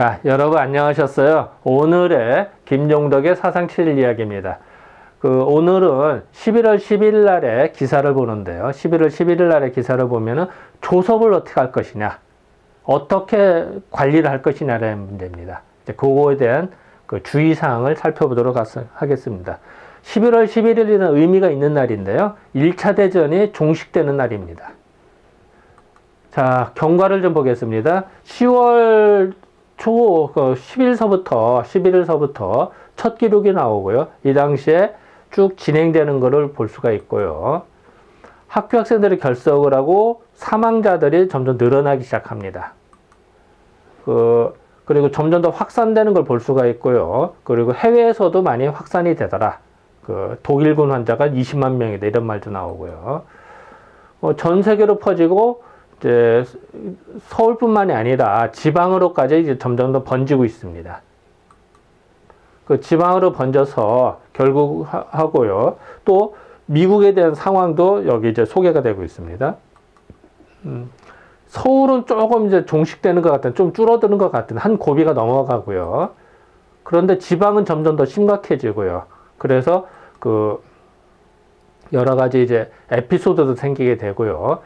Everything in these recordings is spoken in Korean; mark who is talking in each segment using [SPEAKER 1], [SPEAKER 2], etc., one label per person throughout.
[SPEAKER 1] 자, 여러분 안녕하셨어요. 오늘의 김종덕의 사상 7일 이야기입니다. 오늘은 11월 10일 날에 기사를 보는데요. 11월 11일 날에 기사를 보면은 조섭을 어떻게 할 것이냐, 어떻게 관리를 할 것이냐라는 문제입니다. 이제 그거에 대한 주의사항을 살펴보도록 하겠습니다. 11월 11일은 의미가 있는 날인데요. 1차 대전이 종식되는 날입니다. 자, 경과를 좀 보겠습니다. 10월 초 11일서부터 첫 기록이 나오고요. 이 당시에 쭉 진행되는 것을 볼 수가 있고요. 학교 학생들이 결석을 하고 사망자들이 점점 늘어나기 시작합니다. 그리고 점점 더 확산되는 걸 볼 수가 있고요. 그리고 해외에서도 많이 확산이 되더라. 독일군 환자가 20만 명이다, 이런 말도 나오고요. 전 세계로 퍼지고 이제 서울뿐만이 아니라 지방으로까지 이제 점점 더 번지고 있습니다. 지방으로 번져서 결국 하고요. 또 미국에 대한 상황도 여기 이제 소개가 되고 있습니다. 서울은 조금 이제 종식되는 것 같은, 좀 줄어드는 것 같은, 한 고비가 넘어가고요. 그런데 지방은 점점 더 심각해지고요. 그래서 여러 가지 이제 에피소드도 생기게 되고요.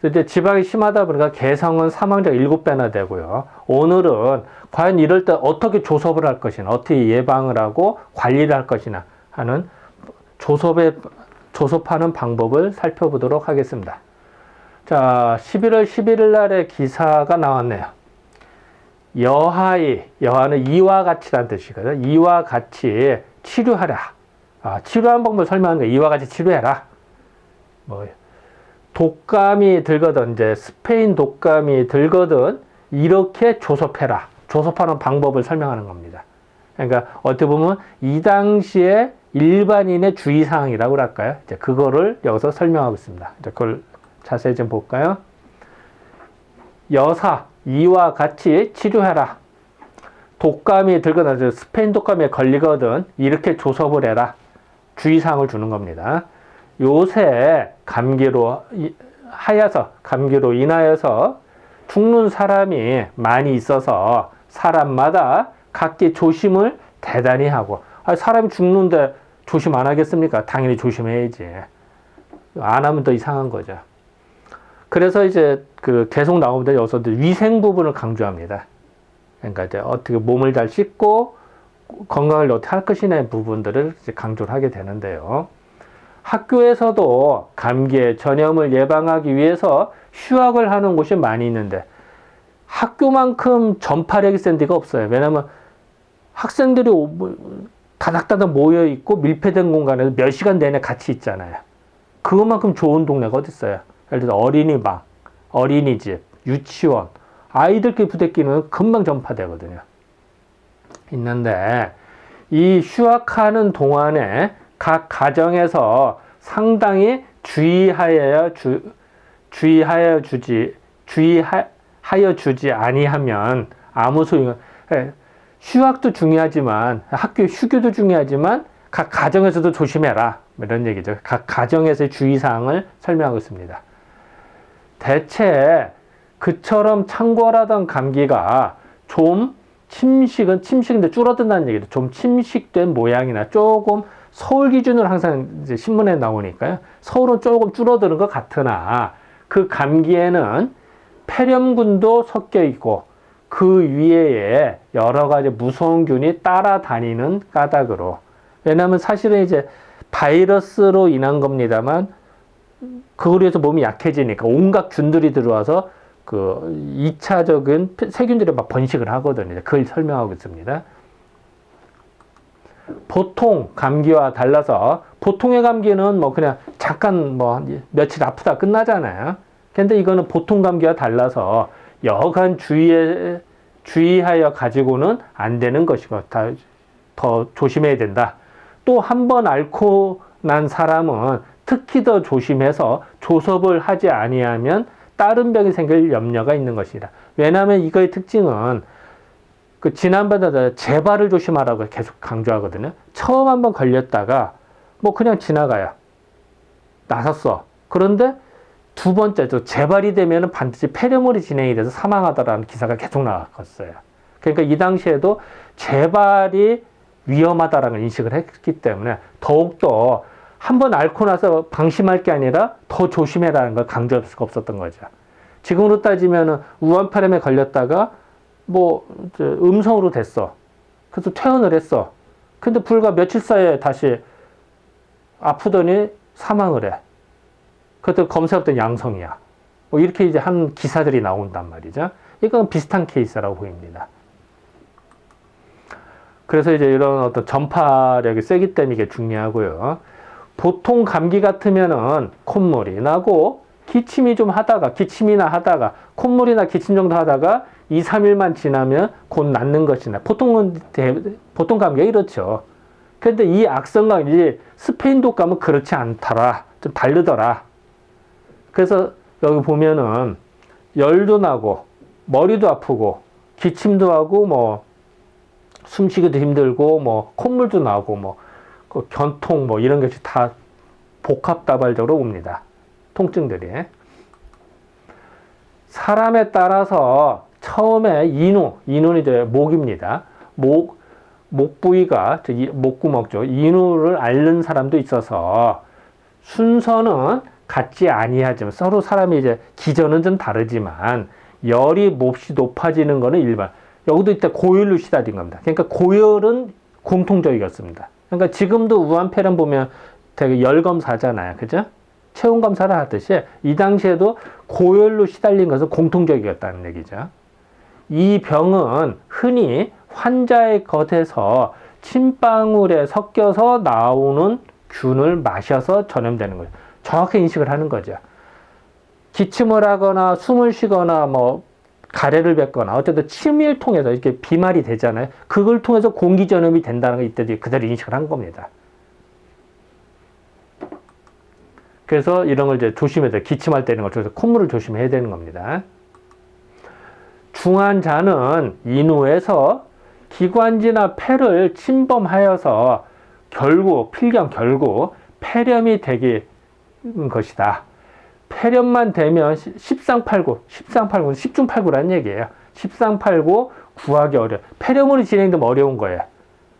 [SPEAKER 1] 이제 지방이 심하다 보니까 개성은 사망자가 7배나 되고요. 오늘은 과연 이럴 때 어떻게 조섭을 할 것이나, 어떻게 예방을 하고 관리를 할 것이나 하는 조섭하는 방법을 살펴보도록 하겠습니다. 자, 11월 11일 날에 기사가 나왔네요. 여하는 이와 같이라는 뜻이거든요. 이와 같이 치료하라. 치료하는 방법을 설명하는 거예요. 이와 같이 치료해라. 독감이 들거든, 이제 스페인 독감이 들거든, 이렇게 조섭해라. 조섭하는 방법을 설명하는 겁니다. 그러니까 어떻게 보면 이 당시에 일반인의 주의사항이라고 할까요? 이제 그거를 여기서 설명하고 있습니다. 이제 그걸 자세히 좀 볼까요? 이와 같이 치료해라. 독감이 들거든, 스페인 독감에 걸리거든, 이렇게 조섭을 해라. 주의사항을 주는 겁니다. 요새 감기로 인하여서 죽는 사람이 많이 있어서 사람마다 각기 조심을 대단히 하고, 사람이 죽는데 조심 안 하겠습니까? 당연히 조심해야지. 안 하면 더 이상한 거죠. 그래서 이제 계속 나오는데 여기서 위생 부분을 강조합니다. 그러니까 이제 어떻게 몸을 잘 씻고 건강을 어떻게 할 것이냐의 부분들을 이제 강조를 하게 되는데요. 학교에서도 감기의 전염을 예방하기 위해서 휴학을 하는 곳이 많이 있는데 학교만큼 전파력이 센 데가 없어요. 왜냐하면 학생들이 다닥다닥 모여있고 밀폐된 공간에서 몇 시간 내내 같이 있잖아요. 그것만큼 좋은 동네가 어디 있어요. 예를 들어 어린이방, 어린이집, 유치원, 아이들끼리 부대끼는 금방 전파되거든요. 있는데 이 휴학하는 동안에 각 가정에서 상당히 주의하여 주지 아니하면 아무 소용. 휴학도 중요하지만 학교 휴교도 중요하지만 각 가정에서도 조심해라, 이런 얘기죠. 각 가정에서의 주의사항을 설명하고 있습니다. 대체 그처럼 창궐하던 감기가 좀 침식인데 줄어든다는 얘기죠. 좀 침식된 모양이나 조금 서울 기준으로 항상 이제 신문에 나오니까요. 서울은 조금 줄어드는 것 같으나 그 감기에는 폐렴균도 섞여 있고 그 위에 여러 가지 무서운 균이 따라다니는 까닭으로. 왜냐하면 사실은 이제 바이러스로 인한 겁니다만 그걸로 해서 몸이 약해지니까 온갖 균들이 들어와서 2차적인 세균들이 막 번식을 하거든요. 그걸 설명하고 있습니다. 보통 감기와 달라서 보통의 감기는 그냥 잠깐 며칠 아프다 끝나잖아요. 근데 이거는 보통 감기와 달라서 여간 주의하여 가지고는 안 되는 것이고 더 조심해야 된다. 또 한 번 앓고 난 사람은 특히 더 조심해서 조섭을 하지 아니하면 다른 병이 생길 염려가 있는 것이다. 왜냐하면 이거의 특징은 지난번에 재발을 조심하라고 계속 강조하거든요. 처음 한번 걸렸다가 그냥 지나가요. 나섰어. 그런데 두 번째, 재발이 되면 반드시 폐렴으로 진행이 돼서 사망하더라는 기사가 계속 나왔었어요. 그러니까 이 당시에도 재발이 위험하다라는 걸 인식을 했기 때문에 더욱더 한번 앓고 나서 방심할 게 아니라 더 조심해라는 걸 강조할 수가 없었던 거죠. 지금으로 따지면 우한폐렴에 걸렸다가 뭐 음성으로 됐어. 그래서 퇴원을 했어. 근데 불과 며칠 사이에 다시 아프더니 사망을 해. 그것도 검사했더니 양성이야. 뭐 이렇게 이제 한 기사들이 나온단 말이죠. 이건 비슷한 케이스라고 보입니다. 그래서 이제 이런 어떤 전파력이 세기 때문에 이게 중요하고요. 보통 감기 같으면은 콧물이 나고 기침이나 하다가 콧물이나 기침 정도 하다가 2, 3일만 지나면 곧 낫는 것이나 보통 감기가 이렇죠. 그런데 이 악성감기 스페인 독감은 그렇지 않더라. 좀 다르더라. 그래서 여기 보면은 열도 나고 머리도 아프고 기침도 하고 뭐 숨쉬기도 힘들고 뭐 콧물도 나고 뭐 견통 뭐 이런 것이 다 복합다발적으로 옵니다. 통증들이. 사람에 따라서 처음에 인후는 이제 목입니다. 목 부위가 목구멍죠. 인후를 앓는 사람도 있어서 순서는 같지 아니하지만 서로 사람이 이제 기전은 좀 다르지만 열이 몹시 높아지는 거는 일반. 여기도 이때 고열로 시달린 겁니다. 그러니까 고열은 공통적이었습니다. 그러니까 지금도 우한폐렴 보면 되게 열 검사잖아요. 그죠? 체온 검사를 하듯이 이 당시에도 고열로 시달린 것은 공통적이었다는 얘기죠. 이 병은 흔히 환자의 겉에서 침방울에 섞여서 나오는 균을 마셔서 전염되는 거죠. 정확히 인식을 하는 거죠. 기침을 하거나 숨을 쉬거나 뭐 가래를 뱉거나 어쨌든 침을 통해서 이렇게 비말이 되잖아요. 그걸 통해서 공기 전염이 된다는 걸 이때 그대로 인식을 한 겁니다. 그래서 이런 걸 이제 조심해야 돼요. 기침할 때는 걸 조심해서 콧물을 조심해야 되는 겁니다. 중환자는 인후에서 기관지나 폐를 침범하여서 결국 폐렴이 되게 것이다. 폐렴만 되면 십상팔구는 십중팔구라는 얘기예요. 십상팔구 구하기 어려워. 폐렴으로 진행되면 어려운 거예요.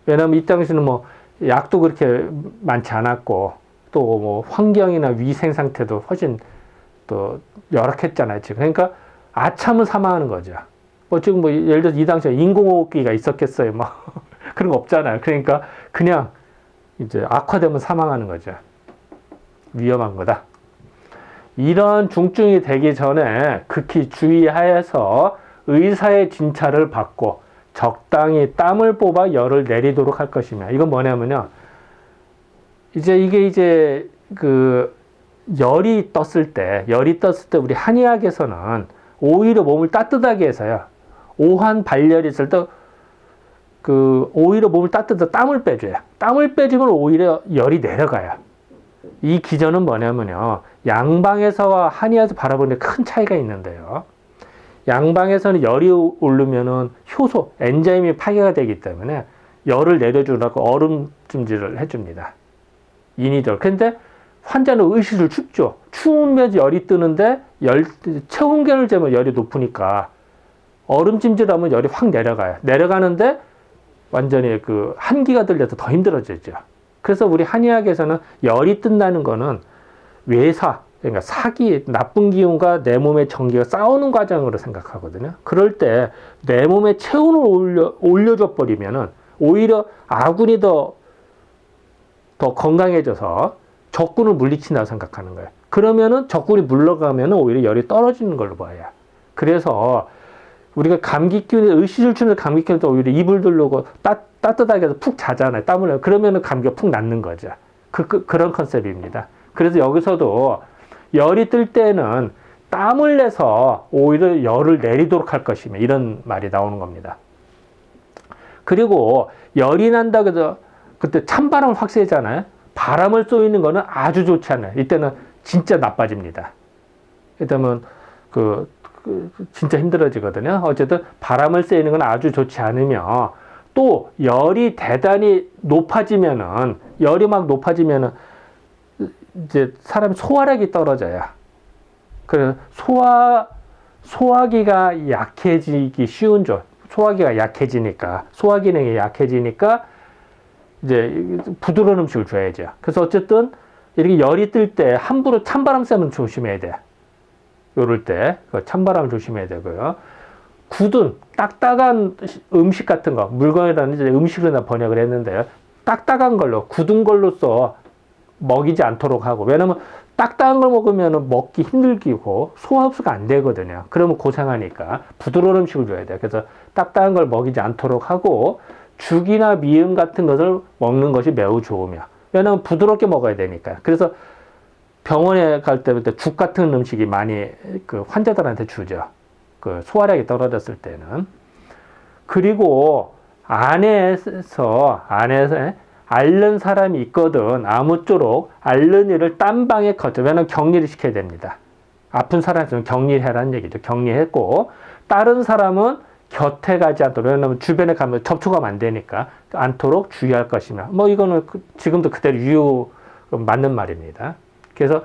[SPEAKER 1] 왜냐하면 이 당시에는 뭐 약도 그렇게 많지 않았고 또 뭐 환경이나 위생 상태도 훨씬 또 열악했잖아요. 지금. 그러니까 아참은 사망하는 거죠. 뭐 지금 뭐 예를 들어서 이 당시에 인공호흡기가 있었겠어요. 뭐 그런 거 없잖아요. 그러니까 그냥 이제 악화되면 사망하는 거죠. 위험한 거다. 이런 중증이 되기 전에 극히 주의하여서 의사의 진찰을 받고 적당히 땀을 뽑아 열을 내리도록 할 것이며, 이건 뭐냐면요. 이게 그 열이 떴을 때 우리 한의학에서는 오히려 몸을 따뜻하게 해서요. 오한 발열이 있을 때 오히려 몸을 따뜻해서 땀을 빼줘요. 땀을 빼주면 오히려 열이 내려가요. 이 기전은 뭐냐면요. 양방에서와 한의에서 바라보는 데 큰 차이가 있는데요. 양방에서는 열이 오르면은 효소, 엔자임이 파괴가 되기 때문에 열을 내려주라고 얼음찜질을 해줍니다. 인위적으로. 근데 환자는 의식을 춥죠. 추우면 열이 뜨는데 체온계를 재면 열이 높으니까 얼음찜질하면 열이 확 내려가요. 내려가는데 완전히 그 한기가 들려서 더 힘들어지죠. 그래서 우리 한의학에서는 열이 뜬다는 거는 외사, 그러니까 사기, 나쁜 기운과 내 몸의 전기가 싸우는 과정으로 생각하거든요. 그럴 때 내 몸의 체온을 올려줘 버리면은 오히려 아군이 더 건강해져서 적군을 물리친다고 생각하는 거예요. 그러면은 적군이 물러가면은 오히려 열이 떨어지는 걸로 봐요. 그래서 우리가 감기균에 의식을 주는 감기균에 오히려 이불 두르고 따뜻하게 해서 푹 자잖아요. 땀을 내요. 그러면은 감기가 푹 낫는 거죠. 그런 컨셉입니다. 그래서 여기서도 열이 뜰 때는 땀을 내서 오히려 열을 내리도록 할 것이며, 이런 말이 나오는 겁니다. 그리고 열이 난다고 해서 그때 찬바람을 확 쐬잖아요. 바람을 쏘이는 거는 아주 좋지 않아요. 이때는 진짜 나빠집니다. 이때는 진짜 힘들어지거든요. 어쨌든 바람을 쐬는 건 아주 좋지 않으며, 또 열이 대단히 높아지면은 이제 사람 소화력이 떨어져요. 그래서 소화기가 약해지기 쉬운 조, 소화기가 약해지니까, 소화 기능이 약해지니까 이제 부드러운 음식을 줘야죠. 그래서 어쨌든 이렇게 열이 뜰 때 함부로 찬바람 쐬면 조심해야 돼. 요럴 때 찬바람을 조심해야 되고요. 굳은 딱딱한 음식 같은 거, 물건이라는 이제 음식으로 번역을 했는데요. 딱딱한 걸로, 굳은 걸로써 먹이지 않도록 하고, 왜냐면 딱딱한 걸 먹으면 먹기 힘들기고 소화 흡수가 안 되거든요. 그러면 고생하니까 부드러운 음식을 줘야 돼요. 그래서 딱딱한 걸 먹이지 않도록 하고 죽이나 미음 같은 것을 먹는 것이 매우 좋으며, 왜냐면 부드럽게 먹어야 되니까. 그래서 병원에 갈 때부터 죽 같은 음식이 많이 그 환자들한테 주죠. 그 소화력이 떨어졌을 때는. 그리고 안에서 앓는 사람이 있거든. 아무쪼록 앓는 일을 딴 방에 거쳐면 격리를 시켜야 됩니다. 아픈 사람한테는 격리해라는 얘기죠. 격리했고, 다른 사람은 곁에 가지 않도록, 왜냐하면 주변에 가면 접촉하면 안 되니까 않도록 주의할 것이며, 뭐 이거는 지금도 그대로 맞는 말입니다. 그래서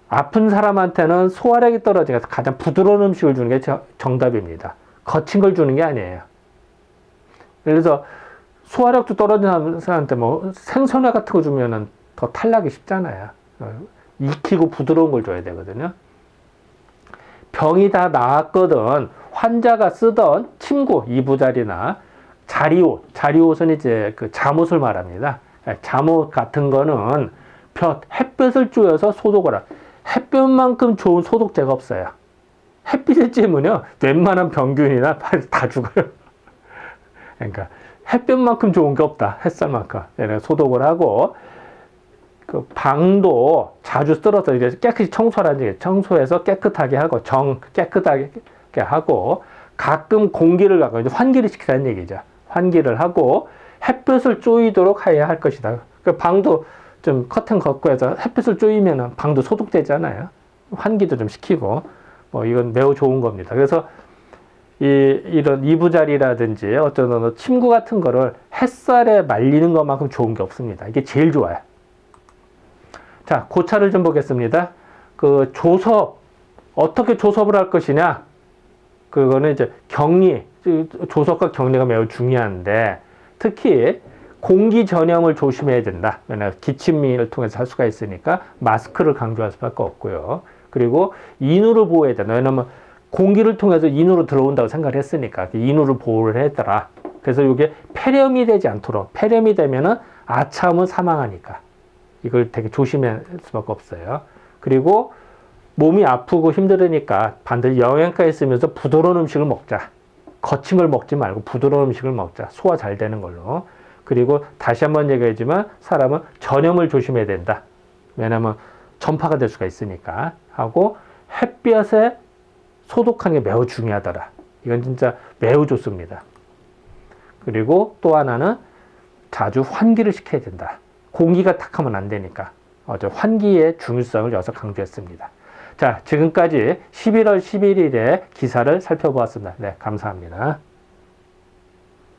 [SPEAKER 1] 아픈 사람한테는 소화력이 떨어지니까 가장 부드러운 음식을 주는 게 정답입니다. 거친 걸 주는 게 아니에요. 그래서 소화력도 떨어지는 사람한테 뭐 생선회 같은 거 주면은 더 탈락이 쉽잖아요. 익히고 부드러운 걸 줘야 되거든요. 병이 다 나았거든 환자가 쓰던 침구, 이부자리나 자리옷은 이제 그 잠옷을 말합니다. 잠옷 같은 거는 햇볕을 쬐어서 소독을 햇볕만큼 좋은 소독제가 없어요. 햇빛에 쬐면요 웬만한 병균이나 다 죽어요. 그러니까 햇볕만큼 좋은 게 없다. 햇살만큼. 소독을 하고, 그 방도 자주 쓸어서 이제 깨끗이 청소하는 얘기, 청소해서 깨끗하게 하고, 깨끗하게 하고, 가끔 공기를 가고, 이제 환기를 시키라는 얘기죠. 환기를 하고, 햇볕을 쪼이도록 해야 할 것이다. 그 방도 좀 커튼 걷고 해서 햇빛을 쪼이면 방도 소독되잖아요. 환기도 좀 시키고, 뭐 이건 매우 좋은 겁니다. 그래서 이런 이부자리라든지 어떤 침구 같은 거를 햇살에 말리는 것만큼 좋은 게 없습니다. 이게 제일 좋아요. 자, 고차를 좀 보겠습니다. 그 조섭, 어떻게 조섭을 할 것이냐? 그거는 이제 격리, 조섭과 격리가 매우 중요한데, 특히 공기 전염을 조심해야 된다. 왜냐하면 기침을 통해서 할 수가 있으니까 마스크를 강조할 수밖에 없고요. 그리고 인후를 보호해야 된다. 왜냐하면 공기를 통해서 인후로 들어온다고 생각을 했으니까 인후를 보호를 했더라. 그래서 이게 폐렴이 되지 않도록, 폐렴이 되면은 아차하면 사망하니까 이걸 되게 조심할 수밖에 없어요. 그리고 몸이 아프고 힘들으니까 반드시 영양가 있으면서 부드러운 음식을 먹자. 거친 걸 먹지 말고 부드러운 음식을 먹자. 소화 잘 되는 걸로. 그리고 다시 한번 얘기하지만 사람은 전염을 조심해야 된다. 왜냐하면 전파가 될 수가 있으니까 하고, 햇볕에 소독하는 게 매우 중요하더라. 이건 진짜 매우 좋습니다. 그리고 또 하나는 자주 환기를 시켜야 된다. 공기가 탁하면 안 되니까 환기의 중요성을 여기서 강조했습니다. 자, 지금까지 11월 11일에 기사를 살펴보았습니다. 네, 감사합니다.